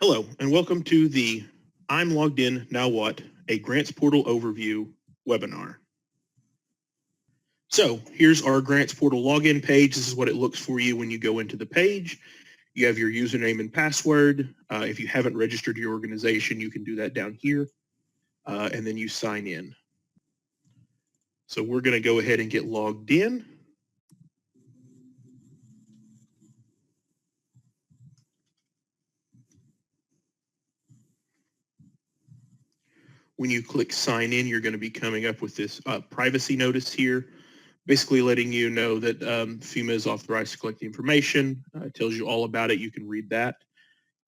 Hello, and welcome to the I'm Logged In, Now What? A Grants Portal Overview webinar. So here's our Grants Portal login page. This is what it looks for you when you go into the page. You have your username and password. If you haven't registered your organization, you can do that down here, and then you sign in. So we're going to go ahead and get logged in. When you click sign in, you're going to be coming up with this privacy notice here, basically letting you know that FEMA is authorized to collect the information. It tells you all about it. You can read that.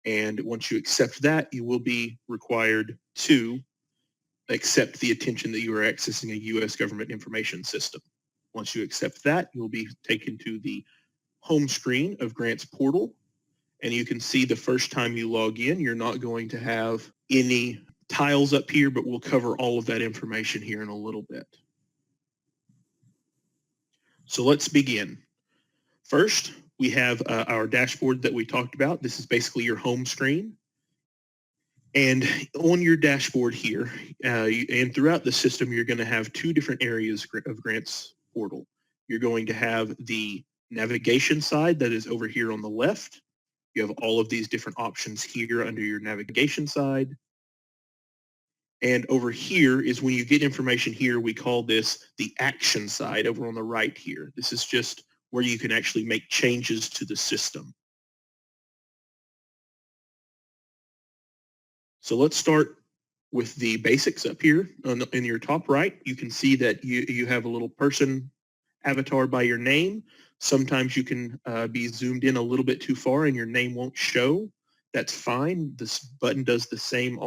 And once you accept that, you will be required to accept the attention that you are accessing a U.S. government information system. Once you accept that, you'll be taken to the home screen of Grants Portal. And you can see the first time you log in, you're not going to have any tiles up here, but we'll cover all of that information here in a little bit. So let's begin. First, we have our dashboard that we talked about. This is basically your home screen. And on your dashboard here, and throughout the system, you're going to have two different areas of Grants Portal. You're going to have the navigation side that is over here on the left. You have all of these different options here under your navigation side. And over here is when you get information here, we call this the action side over on the right here. This is just where you can actually make changes to the system. So let's start with the basics up here. In your top right, you can see that you have a little person avatar by your name. Sometimes you can be zoomed in a little bit too far and your name won't show. That's fine. This button does the same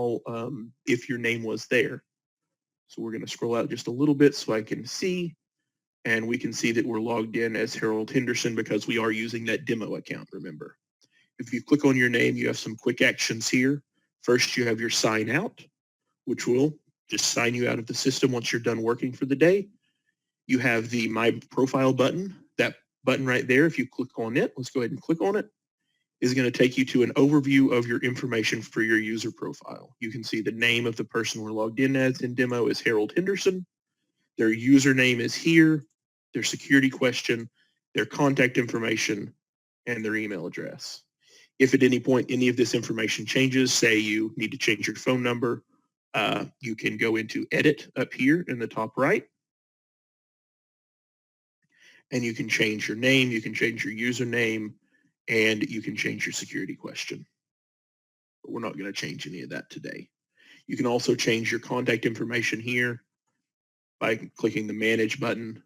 if your name was there. So we're going to scroll out just a little bit so I can see, and we can see that we're logged in as Harold Henderson because we are using that demo account, remember. If you click on your name, you have some quick actions here. First, you have your sign out, which will just sign you out of the system once you're done working for the day. You have the My Profile button. That button right there, if you click on it, let's go ahead and click on it, is going to take you to an overview of your information for your user profile. You can see the name of the person we're logged in as in demo is Harold Henderson. Their username is here, their security question, their contact information, and their email address. If at any point any of this information changes, say you need to change your phone number, you can go into edit up here in the top right, and you can change your name, you can change your username, and you can change your security question. But we're not going to change any of that today. You can also change your contact information here by clicking the Manage button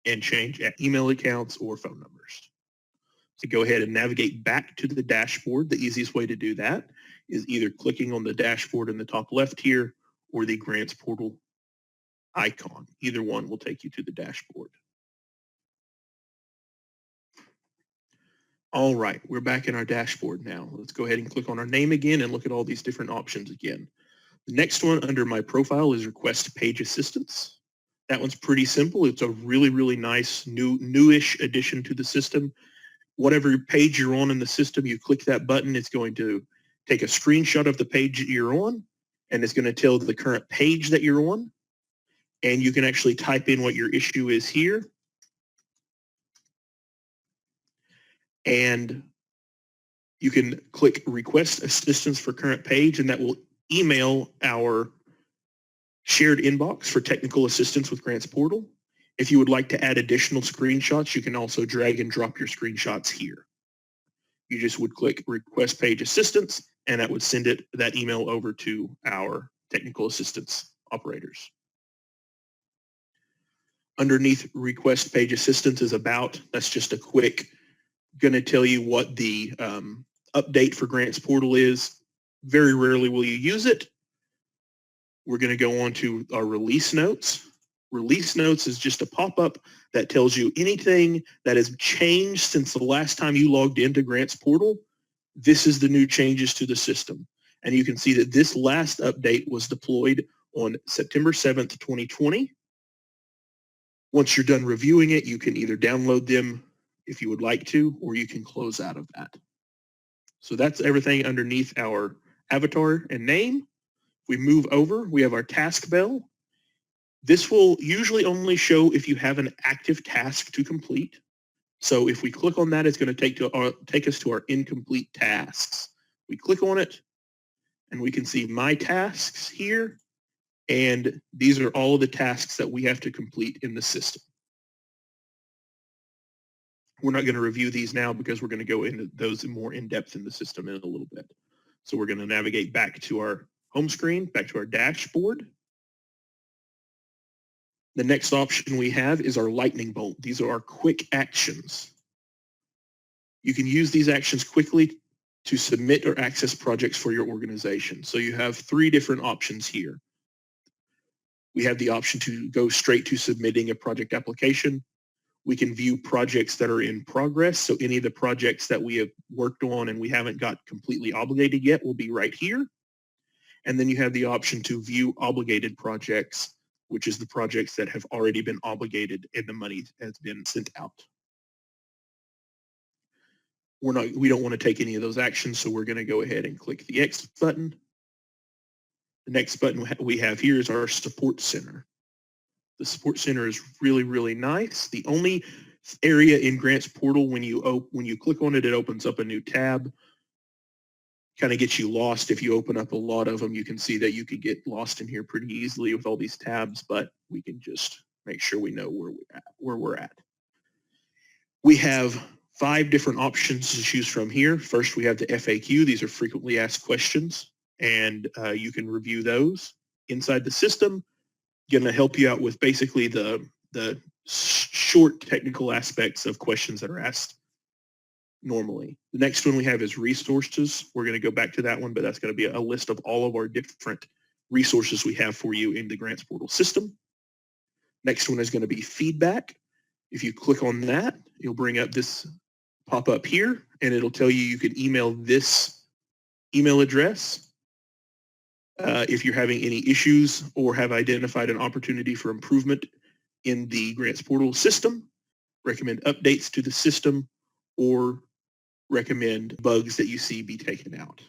and change email accounts or phone numbers. To go ahead and navigate back to the dashboard, the easiest way to do that is either clicking on the dashboard in the top left here or the Grants Portal icon. Either one will take you to the dashboard. All right, we're back in our dashboard now. Let's go ahead and click on our name again and look at all these different options again. The next one under My Profile is Request Page Assistance. That one's pretty simple. It's a really, really nice newish addition to the system. Whatever page you're on in the system, you click that button, it's going to take a screenshot of the page that you're on, and it's going to tell the current page that you're on. And you can actually type in what your issue is here. And you can click Request Assistance for Current Page, and that will email our shared inbox for technical assistance with Grants Portal. If you would like to add additional screenshots, you can also drag and drop your screenshots here. You just would click Request Page Assistance, and that would send that email over to our technical assistance operators. Underneath Request Page Assistance is About. That's just a quick, going to tell you what the update for Grants Portal is. Very rarely will you use it. We're going to go on to our Release Notes. Release Notes is just a pop-up that tells you anything that has changed since the last time you logged into Grants Portal. This is the new changes to the system. And you can see that this last update was deployed on September 7th, 2020. Once you're done reviewing it, you can either download them if you would like to, or you can close out of that. So that's everything underneath our avatar and name. If we move over, we have our task bell. This will usually only show if you have an active task to complete. So if we click on that, it's going to take us to our incomplete tasks. We click on it, and we can see my tasks here, and these are all of the tasks that we have to complete in the system. We're not going to review these now because we're going to go into those more in depth in the system in a little bit. So we're going to navigate back to our home screen, back to our dashboard. The next option we have is our lightning bolt. These are our quick actions. You can use these actions quickly to submit or access projects for your organization. So you have 3 different options here. We have the option to go straight to submitting a project application. We can view projects that are in progress. So any of the projects that we have worked on and we haven't got completely obligated yet will be right here. And then you have the option to view obligated projects, which is the projects that have already been obligated and the money has been sent out. We don't want to take any of those actions, so we're going to go ahead and click the X button. The next button we have here is our support center. The support center is really, really nice. The only area in Grants Portal when you click on it, it opens up a new tab. Kind of gets you lost if you open up a lot of them. You can see that you could get lost in here pretty easily with all these tabs, but we can just make sure we know where we're at. We have 5 different options to choose from here. First, we have the FAQ. These are frequently asked questions, and you can review those. Inside the system, going to help you out with basically the short technical aspects of questions that are asked normally. The next one we have is resources. We're going to go back to that one, but that's going to be a list of all of our different resources we have for you in the Grants Portal system. Next one is going to be feedback. If you click on that, you'll bring up this pop up here, and it'll tell you can email this email address if you're having any issues or have identified an opportunity for improvement in the Grants Portal system, recommend updates to the system, or recommend bugs that you see be taken out.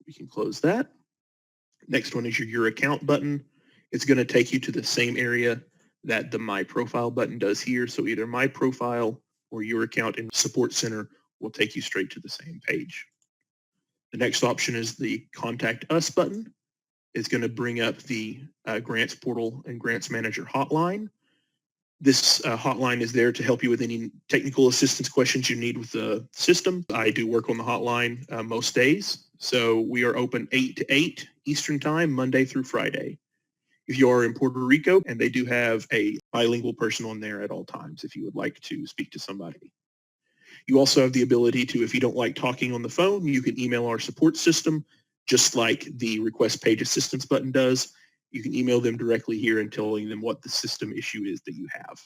We can close that. Next one is your account button. It's going to take you to the same area that the My Profile button does here. So either My Profile or your account in Support Center will take you straight to the same page. The next option is the Contact Us button. It's going to bring up the Grants Portal and Grants Manager hotline. This hotline is there to help you with any technical assistance questions you need with the system. I do work on the hotline most days. So we are open 8 to 8 Eastern Time, Monday through Friday. If you are in Puerto Rico, and they do have a bilingual person on there at all times if you would like to speak to somebody. You also have the ability to, if you don't like talking on the phone, you can email our support system, just like the Request Page Assistance button does. You can email them directly here and telling them what the system issue is that you have.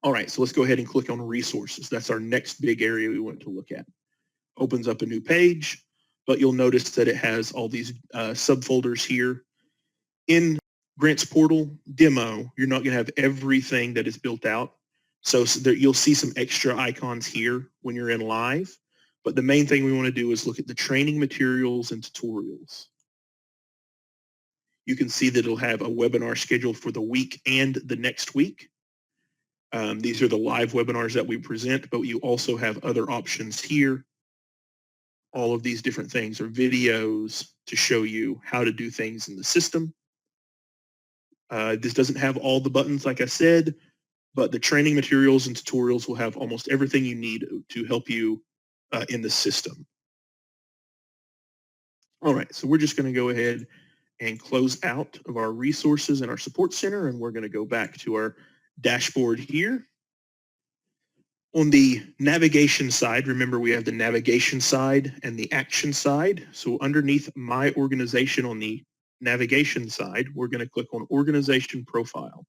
All right, so let's go ahead and click on resources. That's our next big area we want to look at. Opens up a new page, but you'll notice that it has all these subfolders here. In Grants Portal Demo, you're not going to have everything that is built out. So there, you'll see some extra icons here when you're in live. But the main thing we want to do is look at the training materials and tutorials. You can see that it'll have a webinar scheduled for the week and the next week. These are the live webinars that we present, but you also have other options here. All of these different things are videos to show you how to do things in the system. This doesn't have all the buttons, like I said, but the training materials and tutorials will have almost everything you need to help you in the system. All right, so we're just going to go ahead and close out of our resources and our support center, and we're going to go back to our dashboard here. On the navigation side, remember we have the navigation side and the action side. So underneath My Organization on the navigation side, we're going to click on Organization Profile.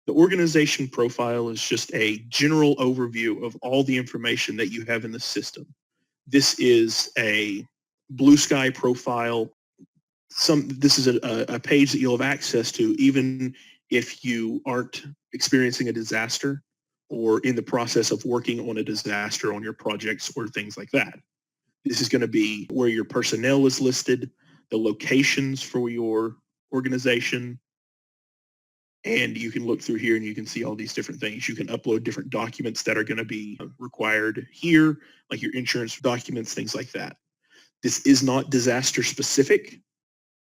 The Organization Profile is just a general overview of all the information that you have in the system. This is a blue sky profile. This is a page that you'll have access to even if you aren't experiencing a disaster. or in the process of working on a disaster on your projects or things like that. This is going to be where your personnel is listed, the locations for your organization, and you can look through here and you can see all these different things. You can upload different documents that are going to be required here, like your insurance documents, things like that. This is not disaster specific,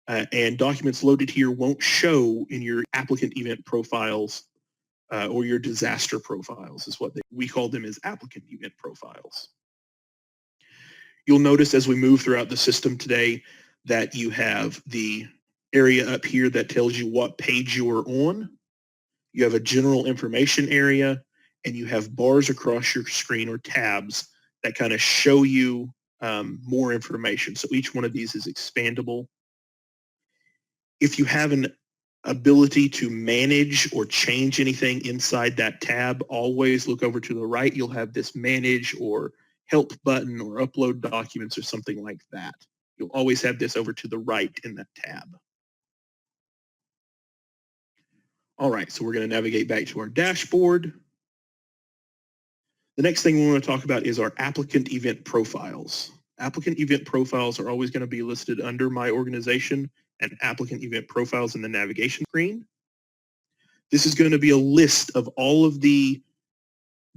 and documents loaded here won't show in your applicant event profiles or your disaster profiles is what we call them, as applicant event profiles. You'll notice as we move throughout the system today that you have the area up here that tells you what page you are on. You have a general information area, and you have bars across your screen or tabs that kind of show you more information. So each one of these is expandable. If you have an ability to manage or change anything inside that tab, always look over to the right. You'll have this manage or help button or upload documents or something like that. You'll always have this over to the right in that tab. All right, so we're going to navigate back to our dashboard. The next thing we want to talk about is our applicant event profiles. Applicant event profiles are always going to be listed under My Organization and applicant event profiles in the navigation screen. This is going to be a list of all of the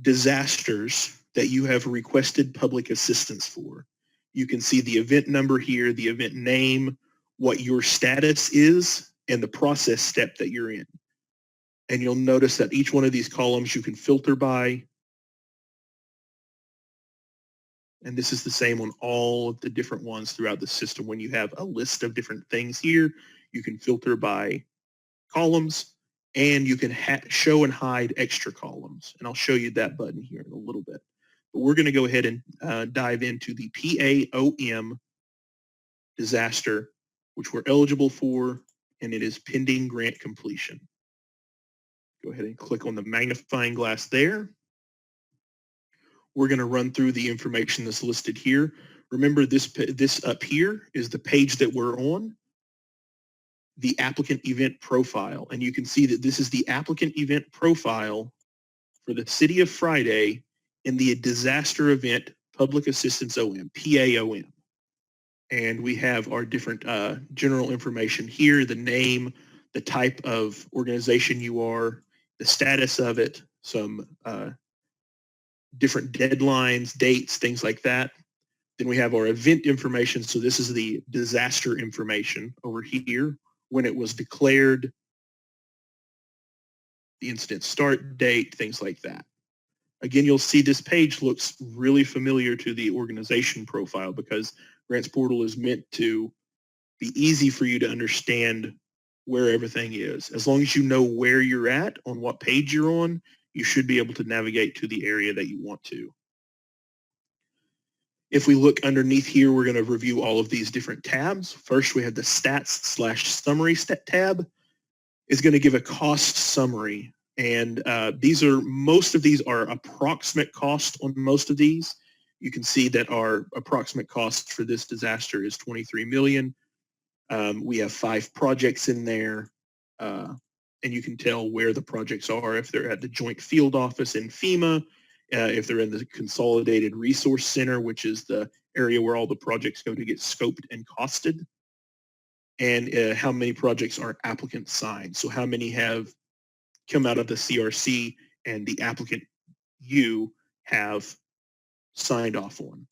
disasters that you have requested public assistance for. You can see the event number here, the event name, what your status is, and the process step that you're in. And you'll notice that each one of these columns you can filter by. And this is the same on all of the different ones throughout the system. When you have a list of different things here, you can filter by columns, and you can show and hide extra columns. And I'll show you that button here in a little bit. But we're going to go ahead and dive into the PAOM disaster, which we're eligible for, and it is pending grant completion. Go ahead and click on the magnifying glass there. We're going to run through the information that's listed here. Remember, this up here is the page that we're on, the applicant event profile. And you can see that this is the applicant event profile for the City of Friday in the disaster event public assistance OM, PAOM. And we have our different general information here, the name, the type of organization you are, the status of it, some different deadlines, dates, things like that. Then we have our event information. So this is the disaster information over here, when it was declared, the incident start date, things like that. Again, you'll see this page looks really familiar to the organization profile because Grants Portal is meant to be easy for you to understand where everything is. As long as you know where you're at, on what page you're on, you should be able to navigate to the area that you want to. If we look underneath here, we're going to review all of these different tabs. First, we have the stats/summary tab. It's going to give a cost summary. And most of these are approximate cost on most of these. You can see that our approximate cost for this disaster is $23 million. We have 5 projects in there, and you can tell where the projects are, if they're at the Joint Field Office in FEMA, if they're in the Consolidated Resource Center, which is the area where all the projects go to get scoped and costed, and how many projects are applicant signed. So how many have come out of the CRC and the applicant you have signed off on.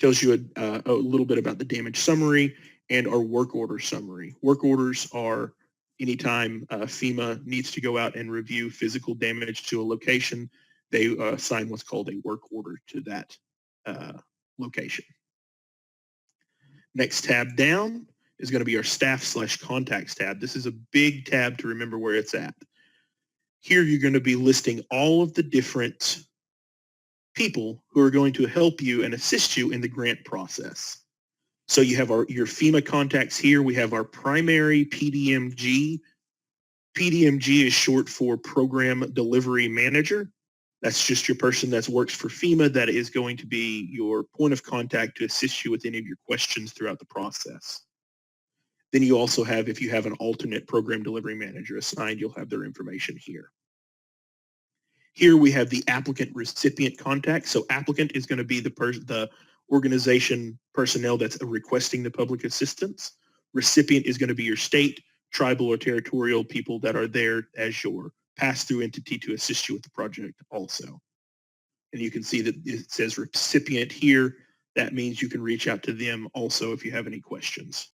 Tells you a little bit about the damage summary and our work order summary. Work orders are anytime FEMA needs to go out and review physical damage to a location, they assign what's called a work order to that location. Next tab down is going to be our staff/contacts tab. This is a big tab to remember where it's at. Here you're going to be listing all of the different people who are going to help you and assist you in the grant process. So you have your FEMA contacts here. We have our primary PDMG. PDMG is short for Program Delivery Manager. That's just your person that works for FEMA that is going to be your point of contact to assist you with any of your questions throughout the process. Then you also have, if you have an alternate Program Delivery Manager assigned, you'll have their information here. Here we have the applicant recipient contact. So applicant is going to be the organization personnel that's requesting the public assistance. Recipient is going to be your state, tribal, or territorial people that are there as your pass-through entity to assist you with the project also. And you can see that it says recipient here. That means you can reach out to them also if you have any questions.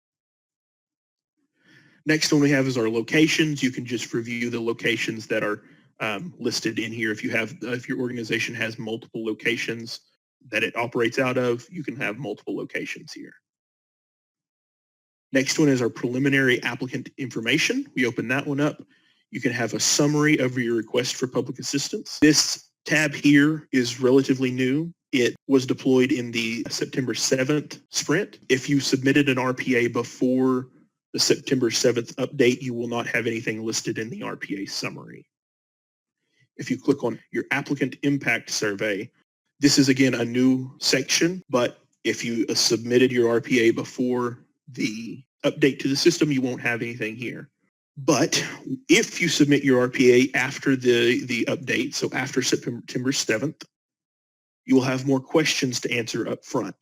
Next one we have is our locations. You can just review the locations that are listed in here. If your organization has multiple locations that it operates out of, you can have multiple locations here. Next one is our preliminary applicant information. We open that one up. You can have a summary of your request for public assistance. This tab here is relatively new. It was deployed in the September 7th sprint. If you submitted an RPA before the September 7th update, you will not have anything listed in the RPA summary. If you click on your applicant impact survey, this is again a new section, but if you submitted your RPA before the update to the system, you won't have anything here. But if you submit your RPA after the update, so after September 7th, you will have more questions to answer up front.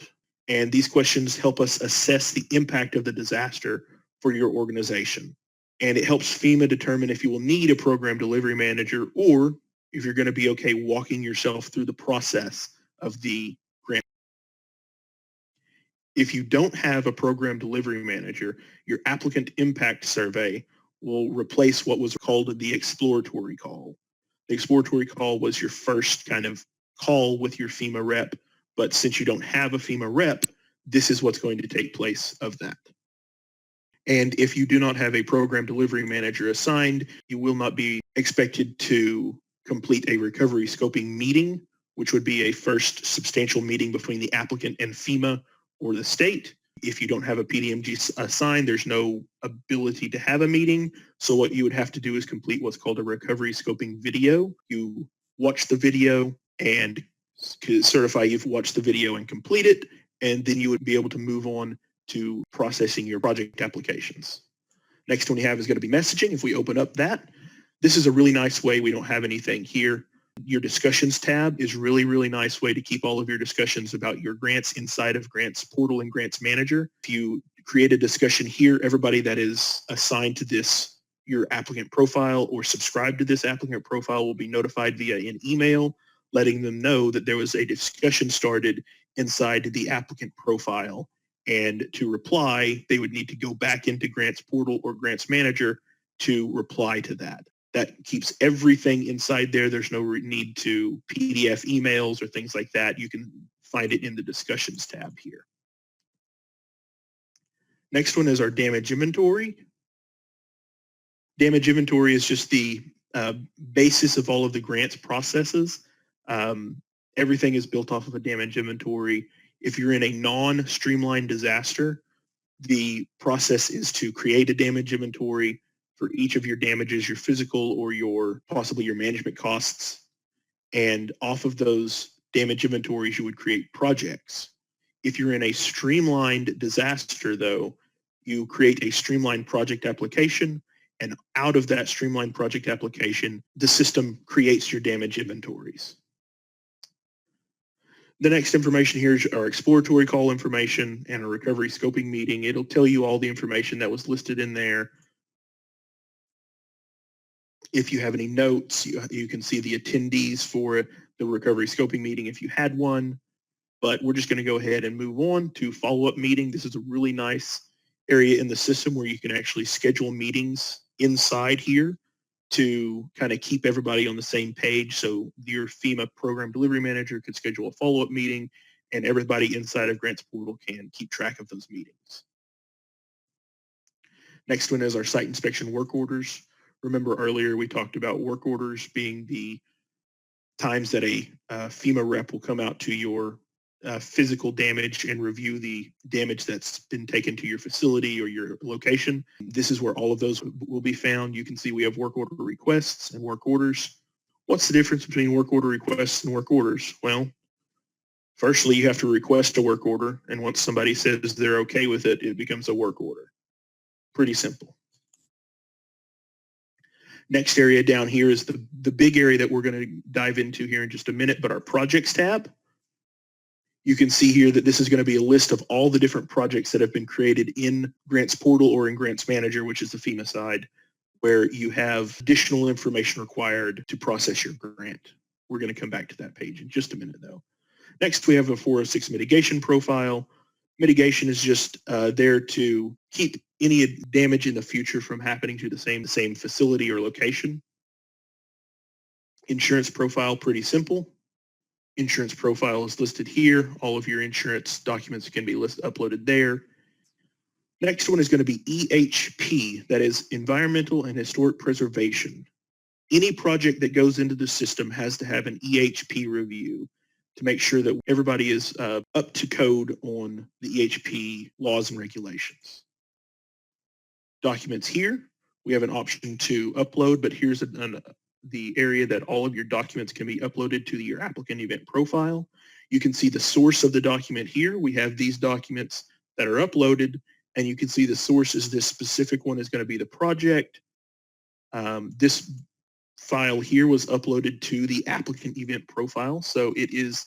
And these questions help us assess the impact of the disaster for your organization. And it helps FEMA determine if you will need a program delivery manager or if you're going to be okay walking yourself through the process of the grant. If you don't have a program delivery manager, your applicant impact survey will replace what was called the exploratory call. The exploratory call was your first kind of call with your FEMA rep, but since you don't have a FEMA rep, this is what's going to take place of that. And if you do not have a program delivery manager assigned, you will not be expected to complete a recovery scoping meeting, which would be a first substantial meeting between the applicant and FEMA or the state. If you don't have a PDMG assigned, there's no ability to have a meeting. So what you would have to do is complete what's called a recovery scoping video. You watch the video and certify you've watched the video and complete it, and then you would be able to move on to processing your project applications. Next one you have is going to be messaging. If we open up that, this is a really nice way. We don't have anything here. Your discussions tab is really nice way to keep all of your discussions about your grants inside of Grants Portal and Grants Manager. If you create a discussion here, everybody that is assigned to this, your applicant profile or subscribe to this applicant profile will be notified via an email, letting them know that there was a discussion started inside the applicant profile. And to reply, they would need to go back into Grants Portal or Grants Manager to reply to that. That keeps everything inside there. There's no need to PDF emails or things like that. You can find it in the discussions tab here. Next one is our damage inventory. Damage inventory is just the basis of all of the grants processes. Everything is built off of a damage inventory. If you're in a non-streamlined disaster, the process is to create a damage inventory for each of your damages, your physical or possibly your management costs. And off of those damage inventories, you would create projects. If you're in a streamlined disaster, though, you create a streamlined project application, and out of that streamlined project application, the system creates your damage inventories. The next information here is our exploratory call information and a recovery scoping meeting. It'll tell you all the information that was listed in there. If you have any notes, you can see the attendees for the recovery scoping meeting if you had one. But we're just going to go ahead and move on to follow-up meeting. This is a really nice area in the system where you can actually schedule meetings inside here to kind of keep everybody on the same page. So your FEMA program delivery manager could schedule a follow-up meeting and everybody inside of Grants Portal can keep track of those meetings. Next one is our site inspection work orders. Remember earlier we talked about work orders being the times that a FEMA rep will come out to your physical damage and review the damage that's been taken to your facility or your location. This is where all of those will be found. You can see we have work order requests and work orders. What's the difference between work order requests and work orders? Well, firstly, you have to request a work order, and once somebody says they're okay with it, it becomes a work order. Pretty simple. Next area down here is the big area that we're going to dive into here in just a minute, but our projects tab. You can see here that this is going to be a list of all the different projects that have been created in Grants Portal or in Grants Manager, which is the FEMA side, where you have additional information required to process your grant. We're going to come back to that page in just a minute, though. Next, we have a 406 mitigation profile. Mitigation is just there to keep any damage in the future from happening to the same facility or location. Insurance profile, pretty simple. Insurance profile is listed here. All of your insurance documents can be uploaded there. Next one is going to be EHP, that is Environmental and Historic Preservation. Any project that goes into the system has to have an EHP review to make sure that everybody is up to code on the EHP laws and regulations. Documents here, we have an option to upload, but here's the area that all of your documents can be uploaded to your applicant event profile. You can see the source of the document here. We have these documents that are uploaded, and you can see the source is this specific one is going to be the project. This file here was uploaded to the applicant event profile, so it is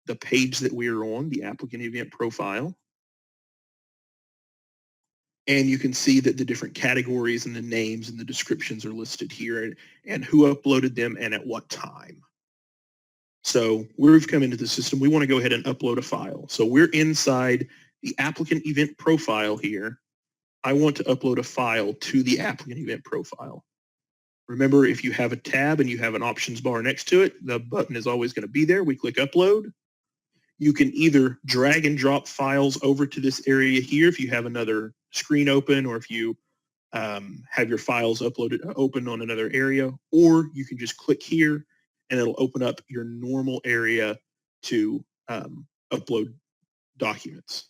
the page that we are on, the applicant event profile. And you can see that the different categories and the names and the descriptions are listed here and who uploaded them and at what time. So we've come into the system. We want to go ahead and upload a file. So we're inside the applicant event profile here. I want to upload a file to the applicant event profile. Remember, if you have a tab and you have an options bar next to it, the button is always going to be there. We click upload. You can either drag and drop files over to this area here if you have another screen open, or if you have your files open on another area, or you can just click here and it'll open up your normal area to upload documents.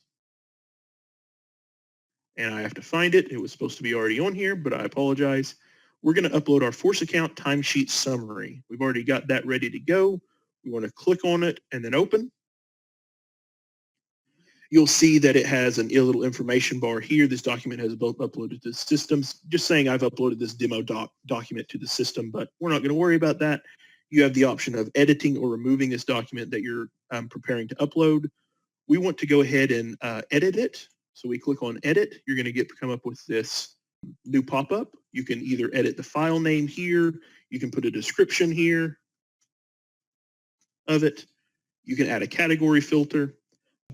And I have to find it. It was supposed to be already on here, but I apologize. We're going to upload our force account timesheet summary. We've already got that ready to go. We want to click on it and then open. You'll see that it has a little information bar here. This document has both uploaded to the systems. Just saying I've uploaded this demo document to the system, but we're not going to worry about that. You have the option of editing or removing this document that you're preparing to upload. We want to go ahead and edit it. So we click on edit. You're going to come up with this new pop-up. You can either edit the file name here. You can put a description here of it. You can add a category filter.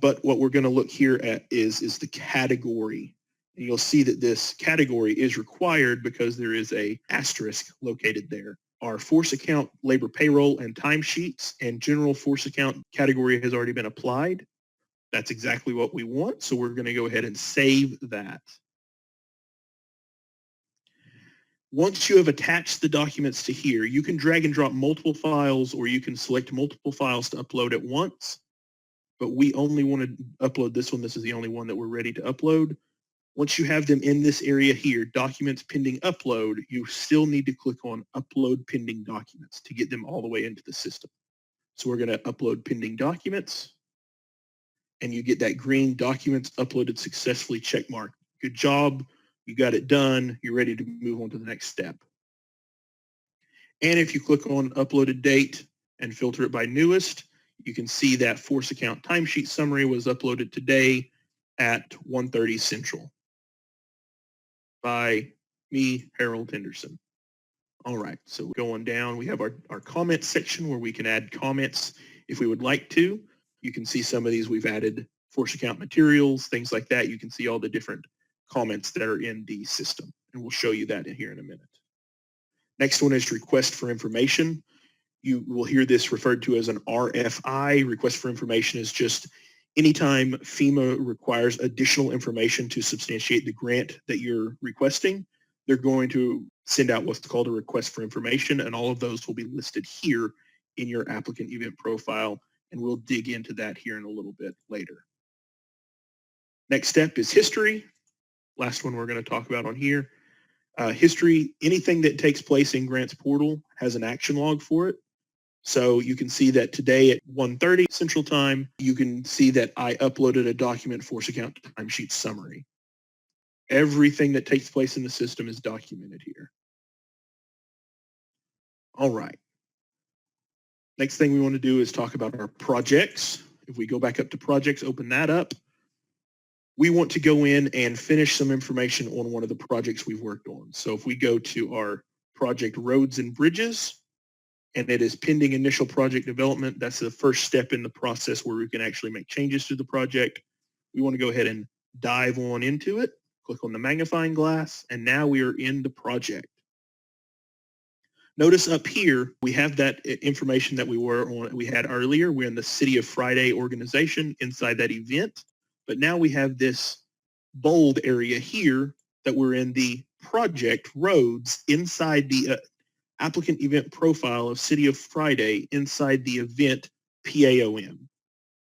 But what we're going to look here at is the category. And you'll see that this category is required because there is a asterisk located there. Our force account, labor payroll, and timesheets and general force account category has already been applied. That's exactly what we want. So we're going to go ahead and save that. Once you have attached the documents to here, you can drag and drop multiple files, or you can select multiple files to upload at once. But we only want to upload this one. This is the only one that we're ready to upload. Once you have them in this area here, documents pending upload, you still need to click on upload pending documents to get them all the way into the system. So we're going to upload pending documents, and you get that green documents uploaded successfully check mark. Good job. You got it done. You're ready to move on to the next step. And if you click on uploaded date and filter it by newest, you can see that force account timesheet summary was uploaded today at 1:30 Central by me, Harold Henderson. All right, so going down, we have our comments section where we can add comments if we would like to. You can see some of these we've added force account materials, things like that. You can see all the different comments that are in the system, and we'll show you that in here in a minute. Next one is request for information. You will hear this referred to as an RFI. Request for information is just anytime FEMA requires additional information to substantiate the grant that you're requesting, they're going to send out what's called a request for information, and all of those will be listed here in your applicant event profile, and we'll dig into that here in a little bit later. Next step is history. Last one we're going to talk about on here. History, anything that takes place in Grants Portal has an action log for it. So you can see that today at 1:30 Central Time, you can see that I uploaded a document force account timesheet summary. Everything that takes place in the system is documented here. All right. Next thing we want to do is talk about our projects. If we go back up to projects, open that up. We want to go in and finish some information on one of the projects we've worked on. So if we go to our project roads and bridges, and it is pending initial project development, that's the first step in the process where we can actually make changes to the project. We want to go ahead and dive on into it, click on the magnifying glass, and now we are in the project. Notice up here, we have that information that we had earlier. We're in the City of Friday organization inside that event, but now we have this bold area here that we're in the project roads inside the applicant event profile of City of Friday inside the event PAOM.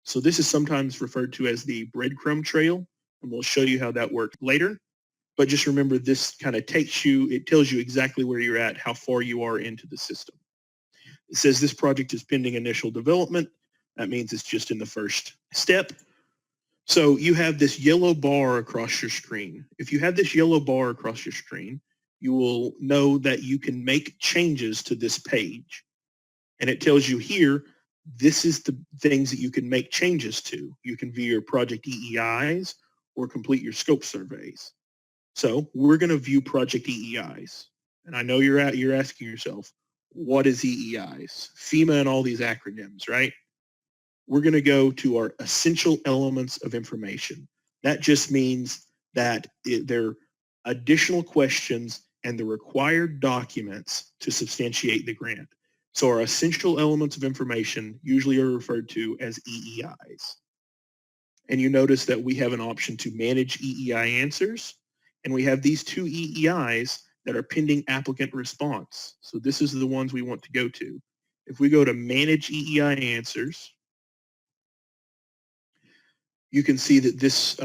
So this is sometimes referred to as the breadcrumb trail, and we'll show you how that works later. But just remember, this kind of it tells you exactly where you're at, how far you are into the system. It says this project is pending initial development. That means it's just in the first step. So you have this yellow bar across your screen. If you have this yellow bar across your screen, you will know that you can make changes to this page. And it tells you here, this is the things that you can make changes to. You can view your project EEIs or complete your scope surveys. So we're going to view project EEIs. And I know you're asking yourself, what is EEIs? FEMA and all these acronyms, right? We're going to go to our essential elements of information. That just means that they're additional questions and the required documents to substantiate the grant. So our essential elements of information usually are referred to as EEIs. And you notice that we have an option to manage EII Answers, and we have these two EEIs that are pending applicant response. So this is the ones we want to go to. If we go to manage EII Answers, you can see that this,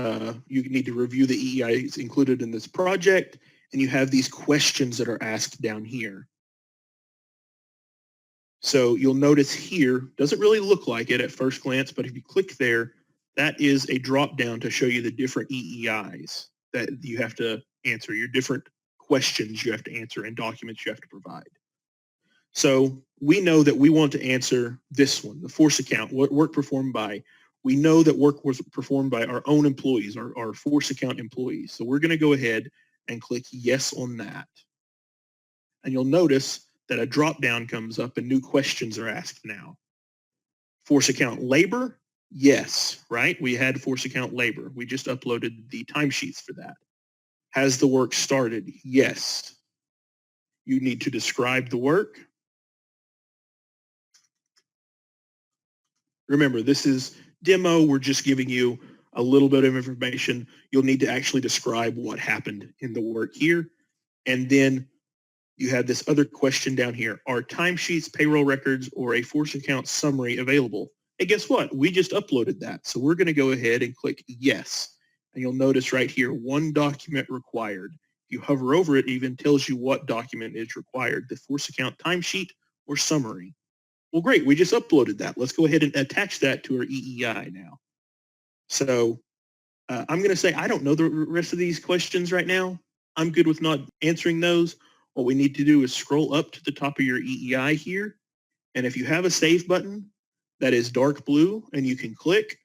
you need to review the EEIs included in this project, and you have these questions that are asked down here. So you'll notice here, doesn't really look like it at first glance, but if you click there, that is a drop down to show you the different EEIs that you have to answer, your different questions you have to answer and documents you have to provide. So we know that we want to answer this one, the force account, what work performed by. We know that work was performed by our own employees, our force account employees. So we're going to go ahead and click yes on that. And you'll notice that a drop down comes up and new questions are asked now. Force account labor, yes, right? We had force account labor. We just uploaded the timesheets for that. Has the work started? Yes. You need to describe the work. Remember, this is demo. We're just giving you a little bit of information. You'll need to actually describe what happened in the work here. And then you have this other question down here. Are timesheets, payroll records, or a force account summary available? Hey, guess what? We just uploaded that. So we're going to go ahead and click yes. And you'll notice right here, one document required. If you hover over it, it even tells you what document is required, the force account timesheet or summary. Well, great. We just uploaded that. Let's go ahead and attach that to our EEI now. So I'm going to say I don't know the rest of these questions right now. I'm good with not answering those. What we need to do is scroll up to the top of your EEI here. And if you have a save button that is dark blue and you can click,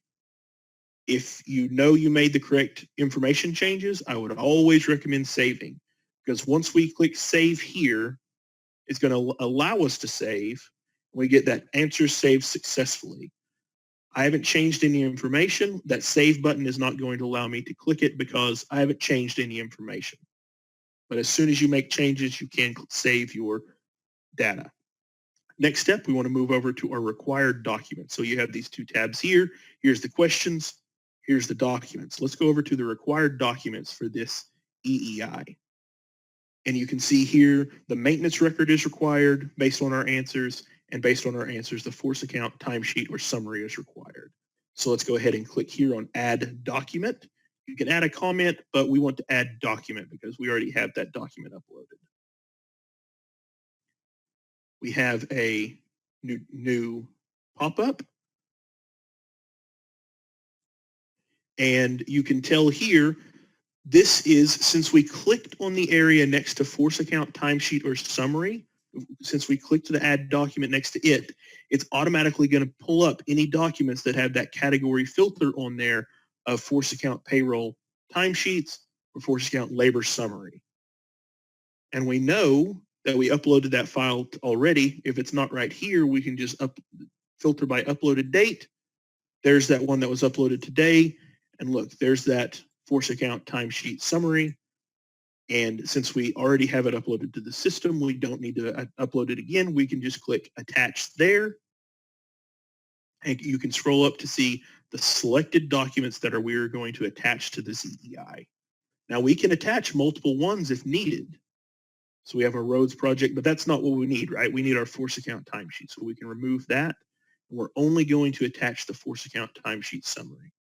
if you know you made the correct information changes, I would always recommend saving, because once we click save here, it's going to allow us to save. We get that answer saved successfully. I haven't changed any information. That save button is not going to allow me to click it because I haven't changed any information. But as soon as you make changes, you can save your data. Next step, we want to move over to our required documents. So you have these two tabs here. Here's the questions. Here's the documents. Let's go over to the required documents for this EEI. And you can see here the maintenance record is required based on our answers, and based on our answers, the force account timesheet or summary is required. So let's go ahead and click here on add document. You can add a comment, but we want to add document because we already have that document uploaded. We have a new pop-up. And you can tell here, this is, since we clicked on the area next to force account timesheet or summary, since we clicked the add document next to it, it's automatically going to pull up any documents that have that category filter on there of force account payroll timesheets or force account labor summary. And we know that we uploaded that file already. If it's not right here, we can just filter by uploaded date. There's that one that was uploaded today. And look, there's that force account timesheet summary. And since we already have it uploaded to the system, we don't need to upload it again. We can just click attach there. And you can scroll up to see the selected documents that we're going to attach to this EII. Now we can attach multiple ones if needed. So we have our roads project, but that's not what we need, right? We need our force account timesheet. So we can remove that. We're only going to attach the force account timesheet summary.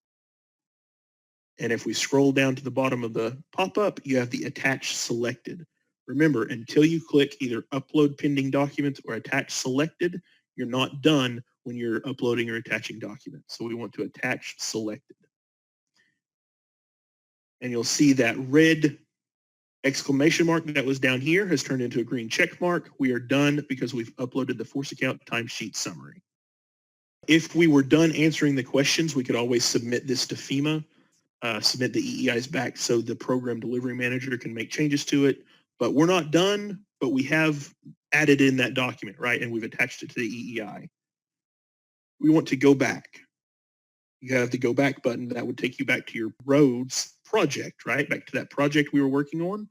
And if we scroll down to the bottom of the pop-up, you have the attach selected. Remember, until you click either upload pending documents or attach selected, you're not done when you're uploading or attaching documents. So we want to attach selected. And you'll see that red exclamation mark that was down here has turned into a green check mark. We are done because we've uploaded the force account timesheet summary. If we were done answering the questions, we could always submit this to FEMA, submit the EEIs back so the program delivery manager can make changes to it. But we're not done, but we have added in that document, right? And we've attached it to the EEI. We want to go back. You have the go back button. That would take you back to your roads project, right? Back to that project we were working on.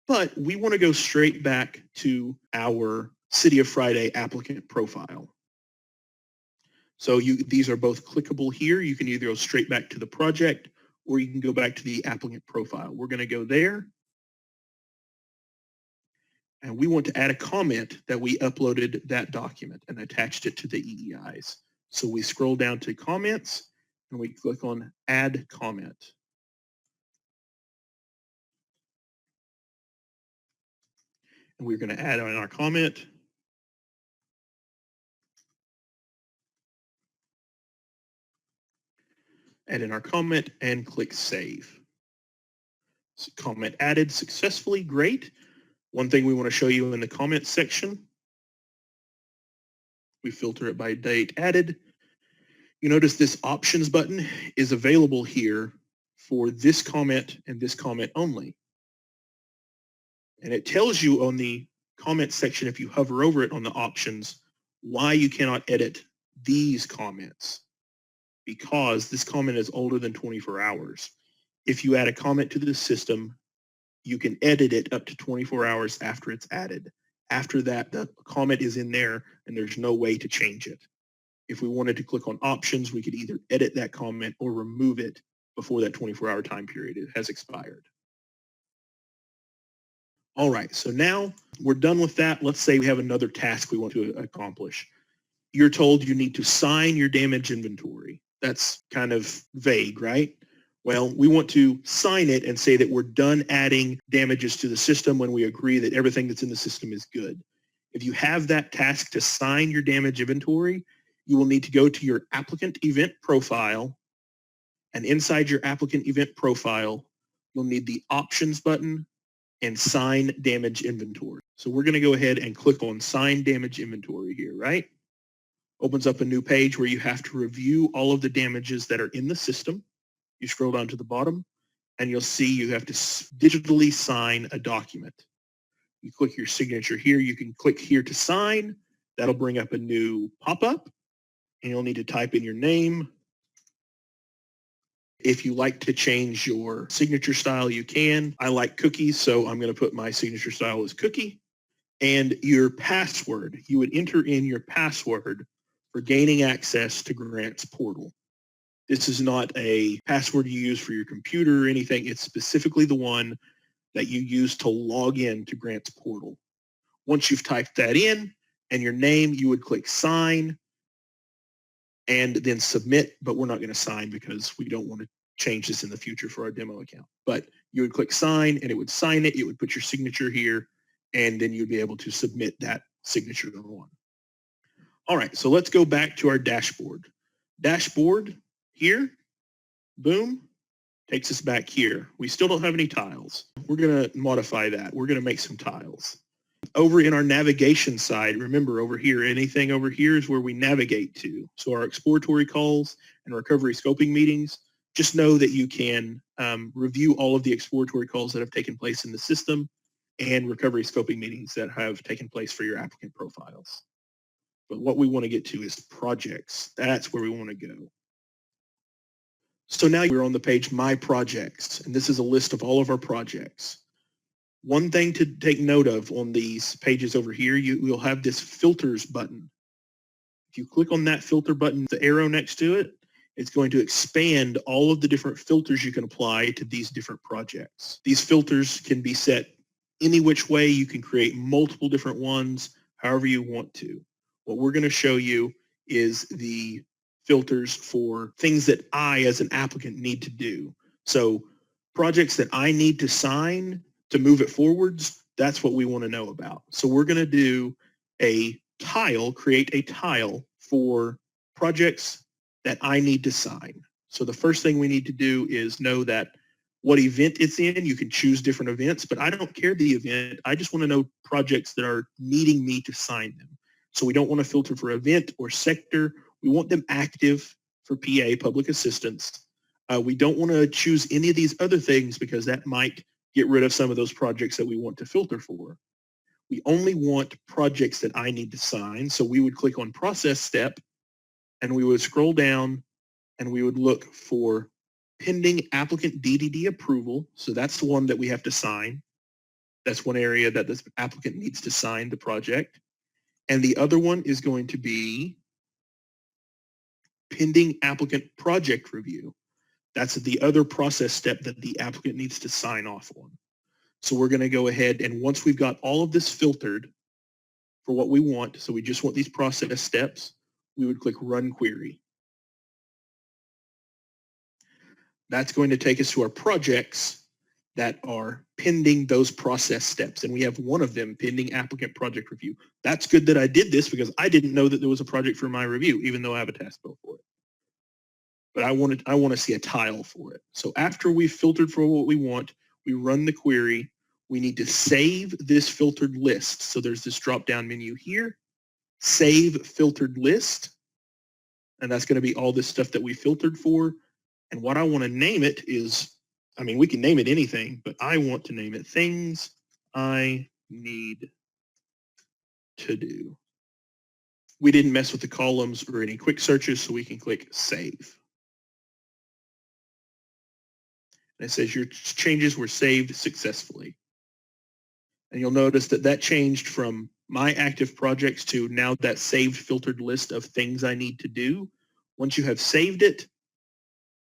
But we want to go straight back to our City of Friday applicant profile. So these are both clickable here. You can either go straight back to the project or you can go back to the applicant profile. We're going to go there. And we want to add a comment that we uploaded that document and attached it to the EEIs. So we scroll down to comments and we click on add comment. And we're going to add on our comment. Add in our comment and click save. So comment added successfully, great. One thing we want to show you in the comments section, we filter it by date added. You notice this options button is available here for this comment and this comment only. And it tells you on the comment section, if you hover over it on the options, why you cannot edit these comments, because this comment is older than 24 hours. If you add a comment to the system, you can edit it up to 24 hours after it's added. After that, the comment is in there and there's no way to change it. If we wanted to click on options, we could either edit that comment or remove it before that 24-hour time period has expired. All right, so now we're done with that. Let's say we have another task we want to accomplish. You're told you need to sign your damage inventory. That's kind of vague, right? Well, we want to sign it and say that we're done adding damages to the system when we agree that everything that's in the system is good. If you have that task to sign your damage inventory, you will need to go to your applicant event profile, and inside your applicant event profile, you'll need the options button and sign damage inventory. So we're going to go ahead and click on sign damage inventory here, right? Opens up a new page where you have to review all of the damages that are in the system. You scroll down to the bottom and you'll see you have to digitally sign a document. You click your signature here. You can click here to sign. That'll bring up a new pop-up and you'll need to type in your name. If you like to change your signature style, you can. I like cookies, so I'm going to put my signature style as cookie. And your password, you would enter in your password for gaining access to Grant's portal. This is not a password you use for your computer or anything. It's specifically the one that you use to log in to Grant's portal. Once you've typed that in and your name, you would click sign and then submit, but we're not going to sign because we don't want to change this in the future for our demo account. But you would click sign and it would sign it. You would put your signature here and then you'd be able to submit that signature on. All right, so let's go back to our dashboard. Dashboard here, boom, takes us back here. We still don't have any tiles. We're going to modify that. We're going to make some tiles. Over in our navigation side, remember over here, anything over here is where we navigate to. So our exploratory calls and recovery scoping meetings, just know that you can review all of the exploratory calls that have taken place in the system and recovery scoping meetings that have taken place for your applicant profiles. But what we want to get to is projects. That's where we want to go. So now we're on the page My Projects, and this is a list of all of our projects. One thing to take note of on these pages over here, you'll have this filters button. If you click on that filter button, the arrow next to it, it's going to expand all of the different filters you can apply to these different projects. These filters can be set any which way. You can create multiple different ones, however you want to. What we're going to show you is the filters for things that I, as an applicant, need to do. So projects that I need to sign to move it forwards, that's what we want to know about. So we're going to do a tile, create a tile for projects that I need to sign. So the first thing we need to do is know that what event it's in. You can choose different events, but I don't care the event. I just want to know projects that are needing me to sign them. So we don't want to filter for event or sector. We want them active for PA, public assistance. We don't want to choose any of these other things because that might get rid of some of those projects that we want to filter for. We only want projects that I need to sign. So we would click on process step and we would scroll down and we would look for pending applicant DDD approval. So that's the one that we have to sign. That's one area that this applicant needs to sign the project. And the other one is going to be pending applicant project review. That's the other process step that the applicant needs to sign off on. So we're going to go ahead and once we've got all of this filtered for what we want, so we just want these process steps, we would click Run Query. That's going to take us to our projects that are pending those process steps. And we have one of them, pending applicant project review. That's good that I did this because I didn't know that there was a project for my review, even though I have a task bill for it. But I want to see a tile for it. So after we've filtered for what we want, we run the query. We need to save this filtered list. So there's this drop-down menu here, Save Filtered List. And that's going to be all this stuff that we filtered for. And what I want to name it is, I mean, we can name it anything, but I want to name it Things I Need to Do. We didn't mess with the columns or any quick searches, so we can click Save. And it says your changes were saved successfully. And you'll notice that that changed from my active projects to now that saved filtered list of things I need to do. Once you have saved it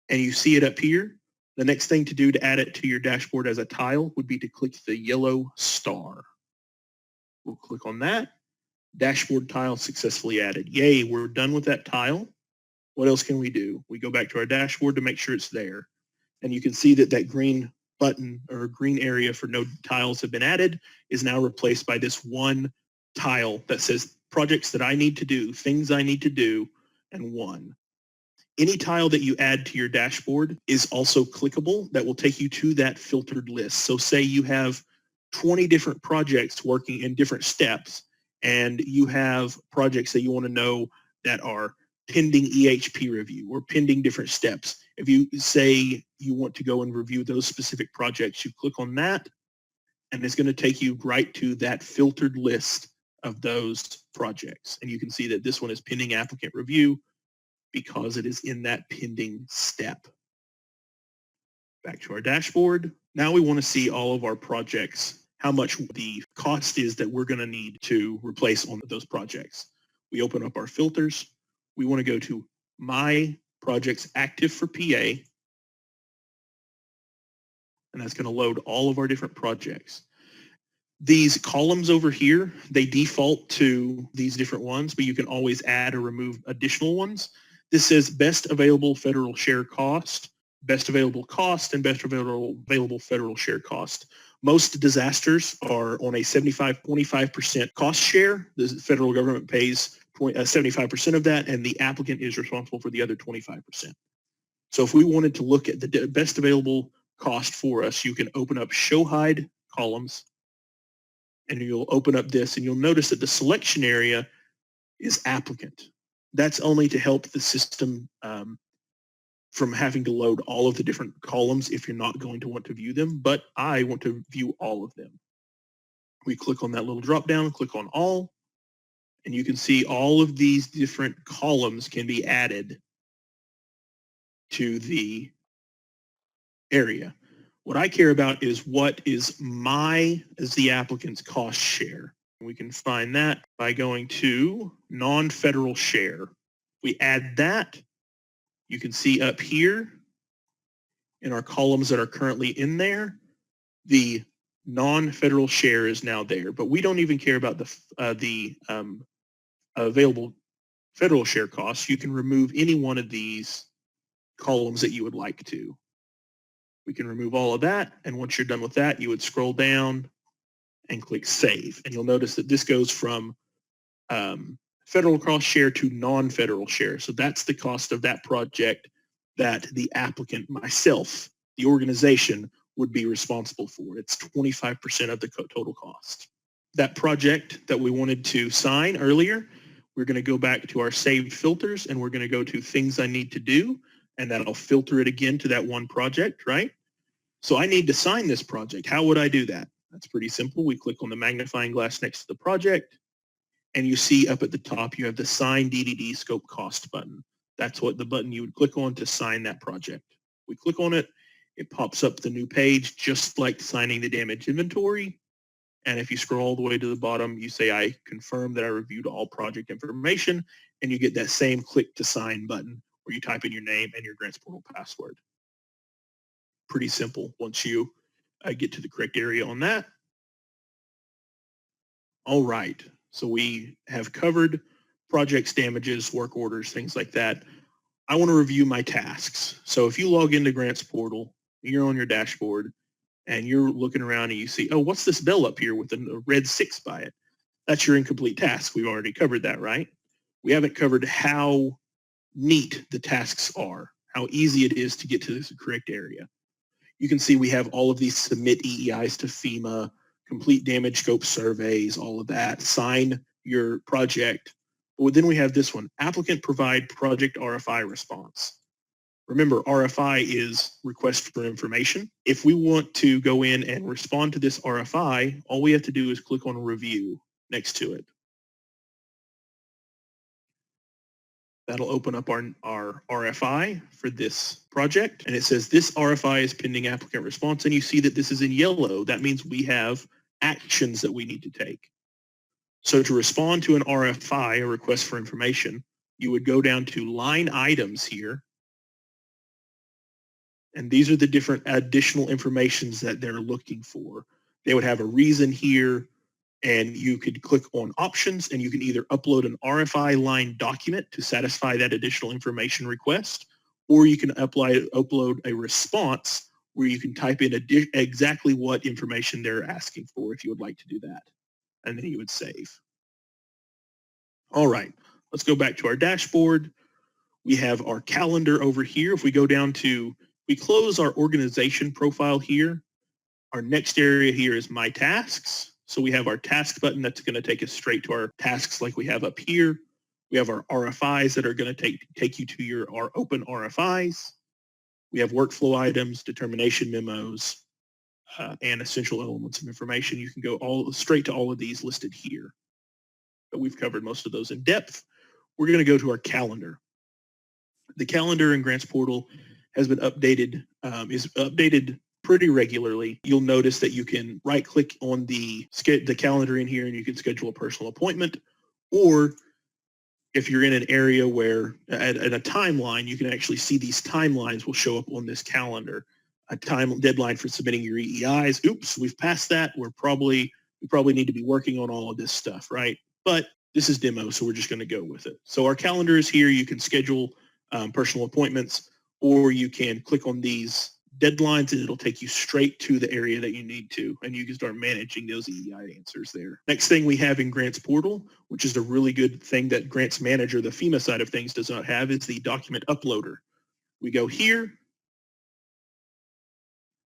and you see it up here, the next thing to do to add it to your dashboard as a tile would be to click the yellow star. We'll click on that. Dashboard tile successfully added. Yay, we're done with that tile. What else can we do? We go back to our dashboard to make sure it's there. And you can see that that green button or green area for no tiles have been added is now replaced by this one tile that says projects that I need to do, things I need to do, and one. Any tile that you add to your dashboard is also clickable. That will take you to that filtered list. So say you have 20 different projects working in different steps, and you have projects that you want to know that are pending EHP review or pending different steps. If you say you want to go and review those specific projects, you click on that, and it's going to take you right to that filtered list of those projects. And you can see that this one is pending applicant review because it is in that pending step. Back to our dashboard. Now we want to see all of our projects, how much the cost is that we're going to need to replace on those projects. We open up our filters. We want to go to My Projects Active for PA, and that's going to load all of our different projects. These columns over here, they default to these different ones, but you can always add or remove additional ones. This says best available federal share cost, best available cost, and best available federal share cost. Most disasters are on a 75-25% cost share. The federal government pays 75% of that, and the applicant is responsible for the other 25%. So if we wanted to look at the best available cost for us, you can open up Show Hide Columns, and you'll open up this and you'll notice that the selection area is applicant. That's only to help the system from having to load all of the different columns if you're not going to want to view them, but I want to view all of them. We click on that little drop down, click on all, and you can see all of these different columns can be added to the area. What I care about is what is as the applicant's cost share. We can find that by going to non-federal share. We add that. You can see up here in our columns that are currently in there, the non-federal share is now there, but we don't even care about the available federal share costs. You can remove any one of these columns that you would like to. We can remove all of that, and once you're done with that, you would scroll down and click Save, and you'll notice that this goes from federal cost share to non-federal share. So that's the cost of that project that the applicant, myself, the organization, would be responsible for. It's 25% of the total cost. That project that we wanted to sign earlier, we're going to go back to our saved filters, and we're going to go to things I need to do, and that'll filter it again to that one project, right? So I need to sign this project. How would I do that? That's pretty simple. We click on the magnifying glass next to the project, and you see up at the top, you have the Sign DDD Scope Cost button. That's what the button you would click on to sign that project. We click on it, it pops up the new page, just like signing the damage inventory. And if you scroll all the way to the bottom, you say, I confirm that I reviewed all project information, and you get that same click to sign button where you type in your name and your grants portal password. Pretty simple once you get to the correct area on that. All right, so we have covered projects, damages, work orders, things like that. I want to review my tasks. So if you log into grants portal, you're on your dashboard, and you're looking around and you see, oh, what's this bell up here with a red 6 by it? That's your incomplete task. We've already covered that, right? We haven't covered how neat the tasks are, how easy it is to get to this correct area. You can see we have all of these submit EEIs to FEMA, complete damage scope surveys, all of that, sign your project. But then we have this one, applicant provide project RFI response. Remember, RFI is request for information. If we want to go in and respond to this RFI, all we have to do is click on review next to it. That'll open up our RFI for this project. And it says this RFI is pending applicant response. And you see that this is in yellow. That means we have actions that we need to take. So to respond to an RFI, a request for information, you would go down to line items here. And these are the different additional informations that they're looking for. They would have a reason here, and you could click on options, and you can either upload an RFI line document to satisfy that additional information request, or you can upload a response where you can type in exactly what information they're asking for if you would like to do that. And then you would save. All right, let's go back to our dashboard. We have our calendar over here. If we go down to, we close our organization profile here. Our next area here is My Tasks. So we have our task button that's going to take us straight to our tasks like we have up here. We have our RFIs that are going to take you to our open RFIs. We have workflow items, determination memos, and essential elements of information. You can go straight to all of these listed here. But we've covered most of those in depth. We're going to go to our calendar. The calendar in Grants Portal has been updated, is updated pretty regularly. You'll notice that you can right-click on the calendar in here and you can schedule a personal appointment, or if you're in an area where at a timeline, you can actually see these timelines will show up on this calendar. A time deadline for submitting your EEIs. Oops, we've passed that. We probably need to be working on all of this stuff, right? But this is demo, so we're just going to go with it. So our calendar is here. You can schedule personal appointments, or you can click on these deadlines and it'll take you straight to the area that you need to, and you can start managing those EII answers there. Next thing we have in Grants Portal, which is a really good thing that Grants Manager, the FEMA side of things, does not have, is the document uploader. We go here,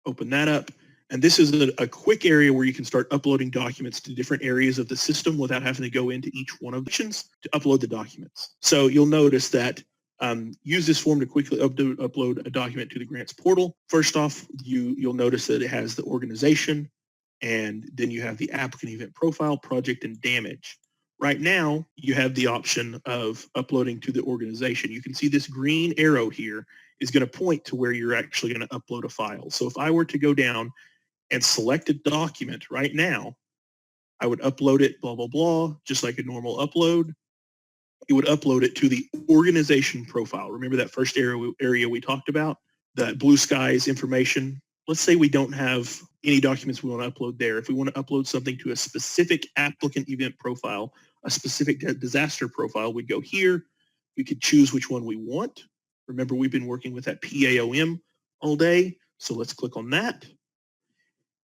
open that up, And this is a quick area where you can start uploading documents to different areas of the system without having to go into each one of the sections to upload the documents. So you'll notice that use this form to quickly upload a document to the grants portal. First off, you'll notice that it has the organization, and then you have the applicant event profile, project, and damage. Right now, you have the option of uploading to the organization. You can see this green arrow here is going to point to where you're actually going to upload a file. So if I were to go down and select a document right now, I would upload it, blah, blah, blah, just like a normal upload. It would upload it to the organization profile. Remember that first area we talked about, that blue skies information? Let's say we don't have any documents we want to upload there. If we want to upload something to a specific applicant event profile, a specific disaster profile, we'd go here. We could choose which one we want. Remember, we've been working with that PAOM all day, so let's click on that.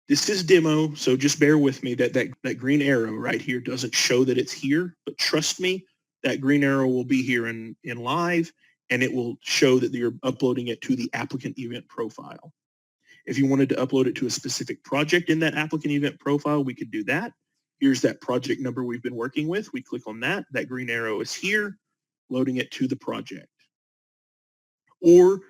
This is demo, so just bear with me that green arrow right here doesn't show that it's here, but trust me, that green arrow will be here in live, and it will show that you're uploading it to the applicant event profile. If you wanted to upload it to a specific project in that applicant event profile, we could do that. Here's that project number we've been working with. We click on that. That green arrow is here, loading it to the project. Or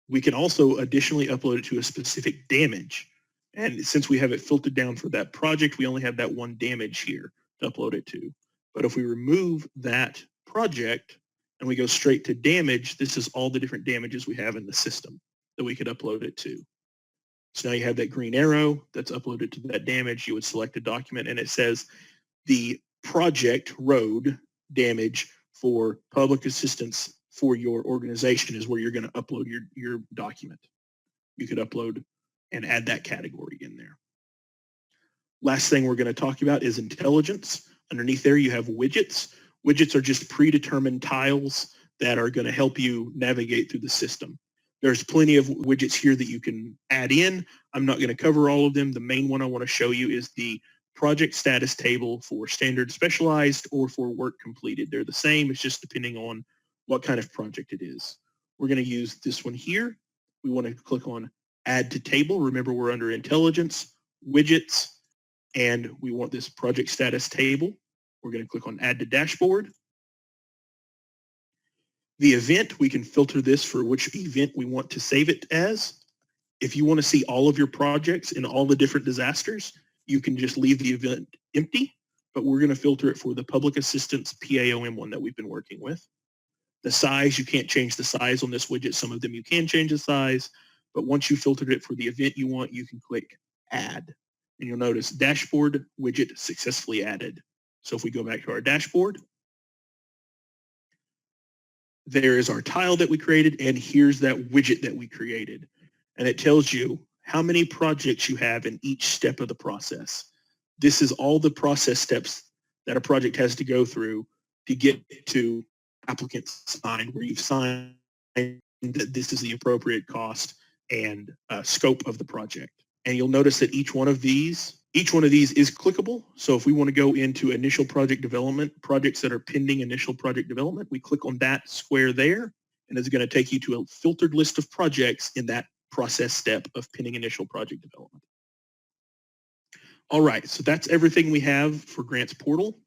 we can also additionally upload it to a specific damage. And since we have it filtered down for that project, we only have that one damage here to upload it to. But if we remove that project and we go straight to damage, this is all the different damages we have in the system that we could upload it to. So now you have that green arrow that's uploaded to that damage. You would select a document and it says the project road damage for public assistance for your organization is where you're going to upload your document. You could upload and add that category in there. Last thing we're going to talk about is intelligence. Underneath there you have widgets. Widgets are just predetermined tiles that are going to help you navigate through the system. There's plenty of widgets here that you can add in. I'm not going to cover all of them. The main one I want to show you is the project status table for standard specialized or for work completed. They're the same. It's just depending on what kind of project it is. We're going to use this one here. We want to click on add to table. Remember, we're under intelligence, widgets, and we want this project status table. We're going to click on add to dashboard. The event, we can filter this for which event we want to save it as. If you want to see all of your projects in all the different disasters, you can just leave the event empty, but we're going to filter it for the public assistance PAOM one that we've been working with. The size, you can't change the size on this widget. Some of them you can change the size, but once you filtered it for the event you want, you can click add. And you'll notice dashboard widget successfully added. So if we go back to our dashboard, there is our tile that we created, and here's that widget that we created. And it tells you how many projects you have in each step of the process. This is all the process steps that a project has to go through to get to applicant sign, where you've signed that this is the appropriate cost and scope of the project. And you'll notice that each one of these is clickable. So if we want to go into initial project development, projects that are pending initial project development, we click on that square there, and it's going to take you to a filtered list of projects in that process step of pending initial project development. All right, so that's everything we have for Grants Portal.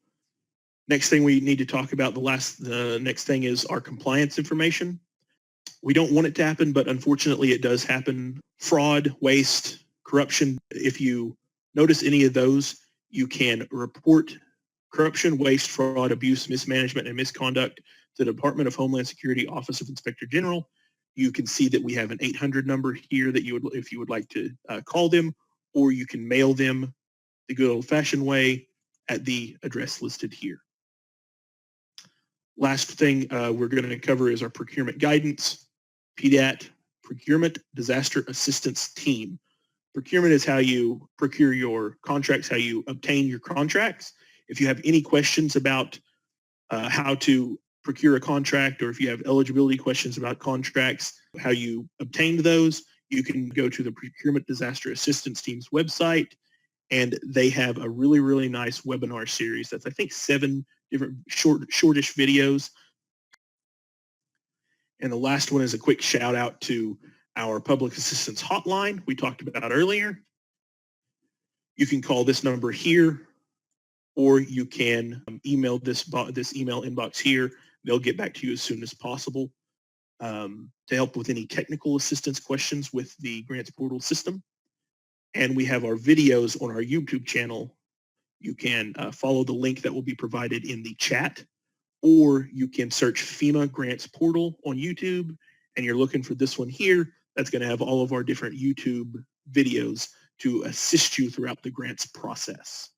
Next thing we need to talk about, the next thing is our compliance information. We don't want it to happen, but unfortunately it does happen. Fraud, waste, corruption. If you notice any of those, you can report corruption, waste, fraud, abuse, mismanagement, and misconduct to the Department of Homeland Security Office of Inspector General. You can see that we have an 800 number here that you would, if you would like to call them, or you can mail them the good old-fashioned way at the address listed here. Last thing we're going to cover is our procurement guidance, PDAT, Procurement Disaster Assistance Team. Procurement is how you procure your contracts, how you obtain your contracts. If you have any questions about how to procure a contract, or if you have eligibility questions about contracts, how you obtained those, you can go to the Procurement Disaster Assistance Team's website, and they have a really, really nice webinar series that's, I think, 7 different shortish videos. And the last one is a quick shout out to our public assistance hotline we talked about earlier. You can call this number here, or you can email this email inbox here. They'll get back to you as soon as possible to help with any technical assistance questions with the grants portal system. And we have our videos on our YouTube channel. You can follow the link that will be provided in the chat, or you can search FEMA Grants Portal on YouTube, and you're looking for this one here. That's going to have all of our different YouTube videos to assist you throughout the grants process.